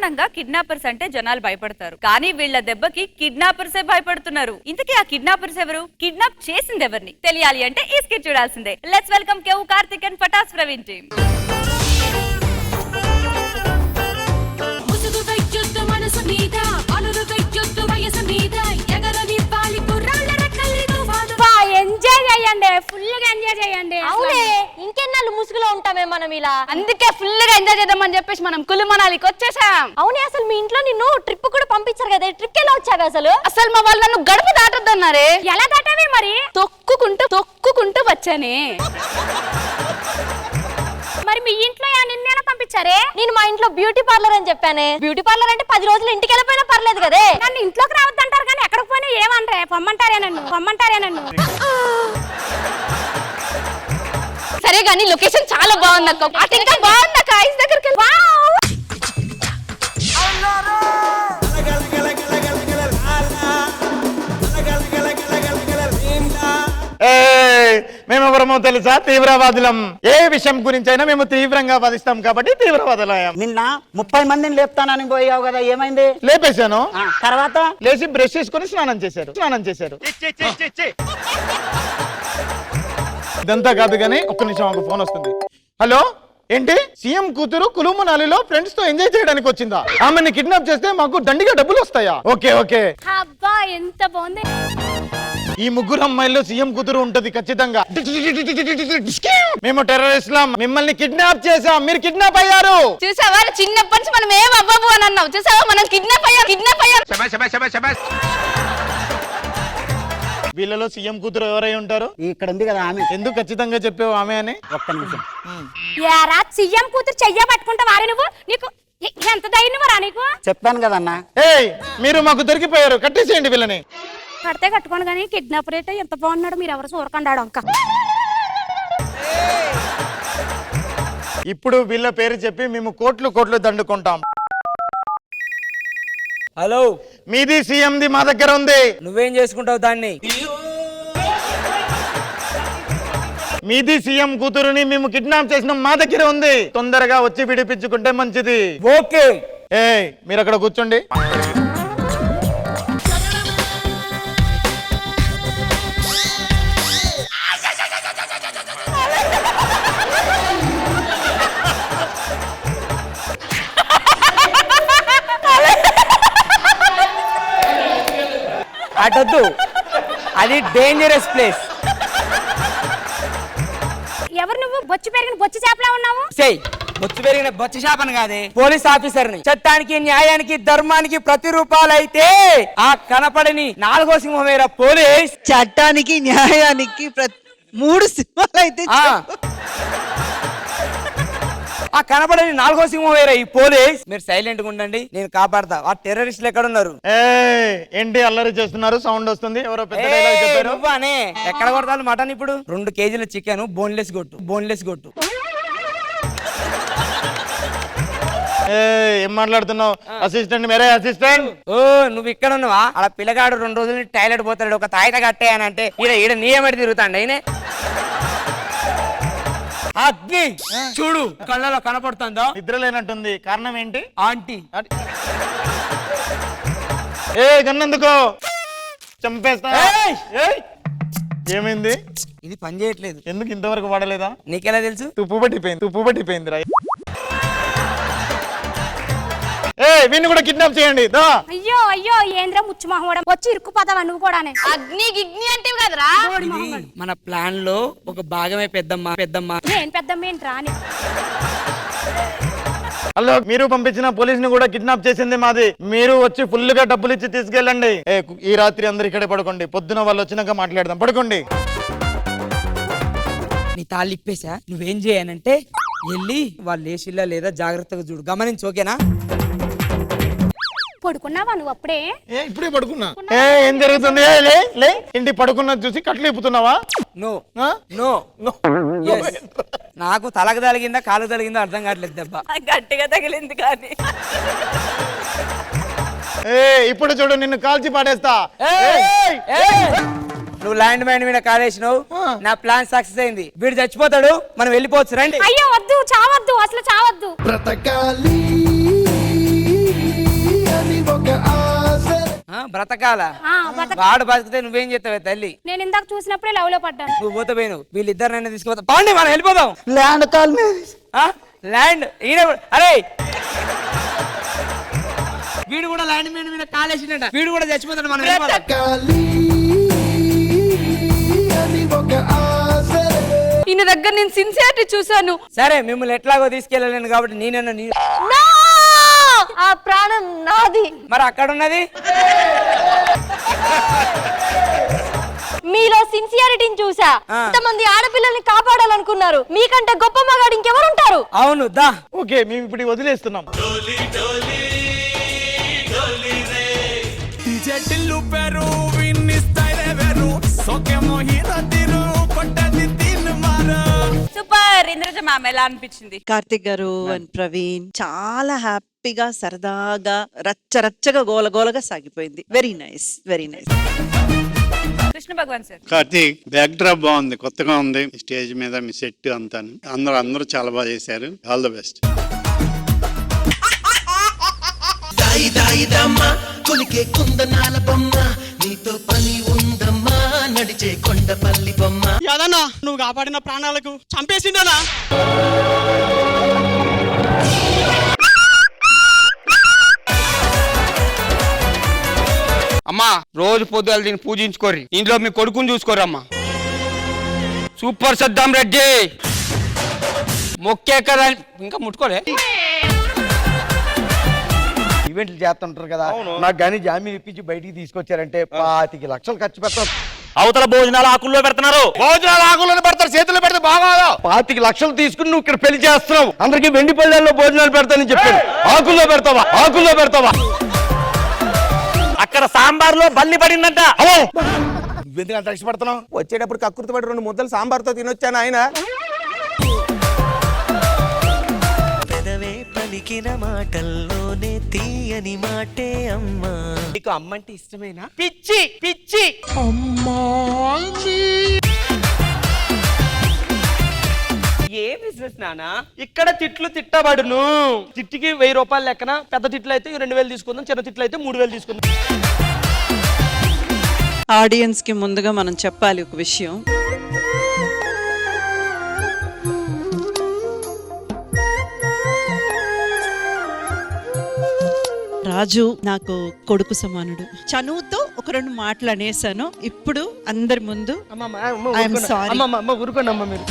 సాధారణంగా కిడ్నాపర్స్ అంటే జనాలు భయపడతారు, కానీ వీళ్ళ దెబ్బకి కిడ్నాపర్సే భయపడుతున్నారు. ఇంతకీ ఆ కిడ్నాపర్స్ ఎవరు, కిడ్నాప్ చేసింది ఎవరిని తెలియాలి అంటే ఈ స్కిట్ చూడాల్సిందే. Let's welcome Kevvu Karthik and Patas Praveen team. Enjoy చేయండి, ఫుల్ గా ఎంజాయ్ చేయండి. అవునే, ఇంకెన్నాళ్ళు ముసుగులో ఉంటామే మనం ఇలా. అందుకే ఫుల్ గా ఎంజాయ్ చేద్దామని చెప్పేసి మనం కులు మనాలికి వచ్చేసాం. అవునే, అసలు మీ ఇంట్లో నిన్ను ట్రిప్ కూడా పంపించారు కదా, ట్రిప్ ఎలా వచ్చావు అసలు? అసలు మా వాళ్ళు నన్ను గడుపు దాటొద్దన్నారే. ఎలా దాటావే మరి? తొక్కుకుంటూ వచ్చానే. మరి మీ ఇంట్లో నిన్నేనా పంపించారే? నేను మా ఇంట్లో బ్యూటీ పార్లర్ అని చెప్పానే. బ్యూటీ పార్లర్ అంటే 10 రోజులు ఇంటికి వెళ్ళిపోయినా పర్లేదు కదే. నన్ను ఇంట్లోకి రావద్దంటారు కానీ ఎక్కడికి పోయినా ఏమనరే, పొమ్మంటారే నన్ను. సరే గానీ లొకేషన్ చాలా బాగుంది అక్క. అటు ఇంకా బాగుంది అక్క, ఐస్ దగ్గరికి వెళ్ళి. మేమెవరమో తెలుసా? తీవ్రవాదులం. ఏ విషయం గురించి అయినా మేము తీవ్రంగా వాదిస్తాం కాబట్టి తీవ్రవాదులం. నిన్న 30 మందిని లేపుతానని పోయావు కదా, ఏమైంది? లేపేశాను. తర్వాత లేచి బ్రష్ చేసుకుని స్నానం చేశారు. ఇదంతా కాదు కానీ ఒక్క నిమిషం, ఒక ఫోన్ వస్తుంది. హలో, ఏంటి? సీఎం కూతురు కులు మనాలిలో ఫ్రెండ్స్ తో ఎంజాయ్ చేయడానికి వచ్చిందా? ఆమెని కిడ్నాప్ చేస్తే మాకు దండిగా డబ్బులు వస్తాయా? ఓకే. అబ్బా ఎంత బాగుంది. ఈ ముగ్గురు అమ్మాయిల్లో సీఎం కూతురు ఉంటది ఖచ్చితంగా. మేము టెర్రరిస్టులం, మిమ్మల్ని కిడ్నాప్ చేసాం, మీరు కిడ్నాప్ అయ్యారు. చూసావా, చిన్నప్పటి నుంచి మనం ఏం అవ్వబు అని అన్నావు. చూసావా, మనం కిడ్నాప్ అయ్యాం. వీళ్ళలో సీఎం కూతురు ఎవరై ఉంటారు? ఇక్కడ ఉంది కదా ఆమె. ఎందుకు ఖచ్చితంగా చెప్పావు ఆమె అని? ఒక్క నిమిషం. యారా, సీఎం కూతురు చెయ్య పట్టుకుంటా వారి నువ్వు, నీకు ఎంత ధైర్యం రా నీకు? చెప్పాను కదన్నా. ఏయ్, మీరు మాకు దొరికిపోయారు, కట్టేసేయండి వీళ్ళని. కడితే కట్టుకోండి కానీ కిడ్నాప్ రేట్ ఎంత బాగున్నాడు, మీరు ఎవరు చూరకండాడు అంక. ఇప్పుడు వీళ్ళ పేరు చెప్పి మేము కోట్లు దండుకుంటాం. హలో, మీది సీఎంది మా దగ్గర ఉంది. నువ్వేం చేసుకుంటావు దాన్ని? మీది సీఎం కూతురుని మేము కిడ్నాప్ చేసిన మా దగ్గర ఉంది. తొందరగా వచ్చి విడిపించుకుంటే మంచిది. ఓకే. ఏయ్, మీరు అక్కడ కూర్చోండి. అటొద్దు, అది డేంజరస్ ప్లేస్. ఎవరు నువ్వు? బొచ్చు పెరిగిన బొచ్చు చేపలా ఉన్నావు. బొచ్చు పెరిగిన బొచ్చు చేపను కాదే, పోలీస్ ఆఫీసర్ని. చట్టానికి, న్యాయానికి, ధర్మానికి ప్రతిరూపాలైతే ఆ కనపడని 4వ సింహమేరా పోలీస్. చట్టానికి న్యాయానికి 3 సింహాలు అయితే ఆ కనపడని 4వ సింహం వేరే ఈ పోలీస్. మీరు సైలెంట్ గా ఉండండి, నేను కాపాడతా. ఆ టెర్రరిస్టులు ఎక్కడ ఉన్నారు? ఏంటి అల్లరి చేస్తున్నారు? సౌండ్ వస్తుంది. ఎవరో పెద్ద డైలాగ్ చెప్పారు. నువ్వానే. ఎక్కడ కొడతాను మటన్? ఇప్పుడు 2 కేజీల చికెన్ బోన్లెస్ కొట్టు. ఏం మాట్లాడుతున్నావు? అసిస్టెంట్, మేరే అసిస్టెంట్. ఓ, నువ్వు ఇక్కడ ఉన్నావా? అలా పిల్లగాడు 2 రోజులు టాయిలెట్ పోతాడు, ఒక తాయిత కట్టేయనంటే ఈడ నీయమడి తిరుగుతాండి అయినే. అగ్ని చూడు, కళ్ళలో కనపడుతుందా? నిద్ర లేనట్టుంది. కారణం ఏంటి? ఆంటీ. గన్నందుకో చంపేస్తా. ఏమైంది? ఇది పని చేయట్లేదు. ఎందుకు ఇంతవరకు వాడలేదా? నీకెలా తెలుసు? తుప్పు పట్టిపోయింది రా. వీడిని కూడా కిడ్నాప్ చేయండి. అయ్యో ఏంద్ర ముచ్చు మహోడం వచ్చి ఇరుక్కుపోతావా నువ్వు కూడా? అగ్ని అంటే కదరా మన ప్లాన్ లో ఒక భాగమే పెద్దమ్మ. నేను పెద్దమ్మ ఏంట్రా? హలో, మీరు పంపించిన పోలీస్ ని కూడా కిడ్నాప్ చేసింది మాది. మీరు వచ్చి ఫుల్ గా డబ్బులు ఇచ్చి తీసుకెళ్ళండి. ఈ రాత్రి అందరు ఇక్కడే పడుకోండి, పొద్దున వాళ్ళు వచ్చినాక మాట్లాడదాం. పడుకోండి. నీ తాళ్ళు ఇప్పేసా. నువ్వేం చేయాలంటే వెళ్ళి వాళ్ళు లేచిల్లా లేదా జాగ్రత్తగా చూడు, గమనించు. ఓకేనా? పడుకున్నావా నువ్వు అప్పుడే? ఇప్పుడే పడుకున్నా. ఏం జరుగుతుంది? లే ఇంటి పడుకున్నది చూసి కట్లు ఇప్పుతున్నావా? నో. నాకు తలకు తగిలిందా కాలు తగిలిందా అర్థం కావట్లేదు. దెబ్బ గట్టిగా తగిలింది కానీ. ఇప్పుడు చూడు, నిన్ను కాల్చి పాడేస్తా. నువ్వు ల్యాండ్ మైన్ మీద కాలేసినావు, నా ప్లాన్ సక్సెస్ అయింది. వీడు చచ్చిపోతాడు, మనం వెళ్ళిపోవచ్చు. రండి. అయ్యో వద్దు, చావద్దు, అసలు చావద్దు. బ్రతకాలి బ్రతకాల ఆ, వాడు బతికితే నువ్వేం చేస్తావే తల్లి? నేను ఇందాక చూసినప్పుడే లవ్ లో పడ్డాను. నువ్వు పోతే పోయిను, వీళ్ళిద్దరినైనా తీసుకుపోతా. పాండి మనం వెళ్ళిపోదాం. ల్యాండ్ కాల్ మీద ల్యాండ్ ఈయన అరే వీడు కూడా ల్యాండ్ మీద కాలేసిండ, వీడు కూడా చచ్చిపోతాడు. మనం వెళ్ళిపోదాం. ఈయన దగ్గర నేను సిన్సియారిటీ చూసాను. సరే మిమ్మల్ని ఎట్లాగో తీసుకెళ్ళలేను కాబట్టి నేనన్నా No! ఆ ప్రాణం నాది. మరి అక్కడ ఉన్నది మీలో సిన్సియారిటీని చూసా. ఇంతమంది ఆడపిల్లల్ని కాపాడాలనుకున్నారు. మీకంటే గొప్ప మగాడు ఇంకెవరు ఉంటారు? అవును దా. ఓకే మేము ఇప్పుడు వదిలేస్తున్నాం. సూపర్. ఇంద్రజ మ్యామ్ ఎలా అనిపించింది? కార్తిక్ గారు అండ్ ప్రవీణ్ చాలా హ్యాపీగా సరదాగా రచ్చరచ్చగా గోలగోలగా సాగిపోయింది. Very nice, very nice. Krishna Bhagavan sir. Karthik backdrop బాగుంది, కొత్తగా ఉంది. స్టేజ్ మీద మీ సెట్ అంతా అందరూ చాలా బాగా చేశారు. All the best. కొలికే కుందనాల బొమ్మ నీతో పని ఉందమ్మా, నడిచే కొండపల్లి బొమ్మ. యాదన్నా నువ్వు కాపాడిన ప్రాణాలకు చంపేసిండనా? అమ్మా రోజు పొద్దులు దీన్ని పూజించుకోర్రి, ఇంట్లో మీ కొడుకుని చూసుకోరమ్మా. సూపర్ సద్దాం రెడ్డి మొక్కే కదా ఇంకా ముట్టుకోలే. ఈవెంట్లు చేస్తుంటారు కదా, నాకు కానీ జామీన్ ఇప్పించి బయటికి తీసుకొచ్చారంటే 25 లక్షలు ఖర్చు పెడతాం. అవతల భోజనాలు ఆకుల్లో పెడుతున్నారు. భోజనాలు ఆకుల్లో పెడతారు, చేతుల్లో పెడితే బాగా. 25 లక్షలు తీసుకుని నువ్వు ఇక్కడ పెళ్లి చేస్తున్నావు. అందరికి వెండి పళ్ళెల్లో భోజనాలు పెడతానని చెప్పాను. ఆకుల్లో పెడతావా? ఆకుల్లో పెడతావా? అక్కడ సాంబార్లో బల్లి పడిందంట. నువ్వెందుకు అంత ఇష్టపడుతున్నావు? వచ్చేటప్పుడు కక్కుర్తి పడి 2 ముద్దలు సాంబార్తో తినొచ్చాను ఆయన. పెదవే పలికిన మాటల్లోనే తీయని మాటే అమ్మా. నీకు అమ్మంటే ఇష్టమేనా? పిచ్చి పిచ్చి ఏ బిజినెస్ నానా? ఇక్కడ తిట్లు తిట్టబడును. తిట్టికి 1000 రూపాయలు లెక్కన. పెద్ద తిట్లు అయితే 2000 తీసుకుందాం, చిన్న తిట్లు అయితే 3000 తీసుకుందాం. ఆడియన్స్ కి ముందుగా మనం చెప్పాలి ఒక విషయం. రాజు నాకు కొడుకు సమానుడు. చనువుతో ఒక 2 మాటలు అనేసాను. ఇప్పుడు అందరి ముందు ఐఎమ్ సారీ. ఊరుకోండి అమ్మ మీరు.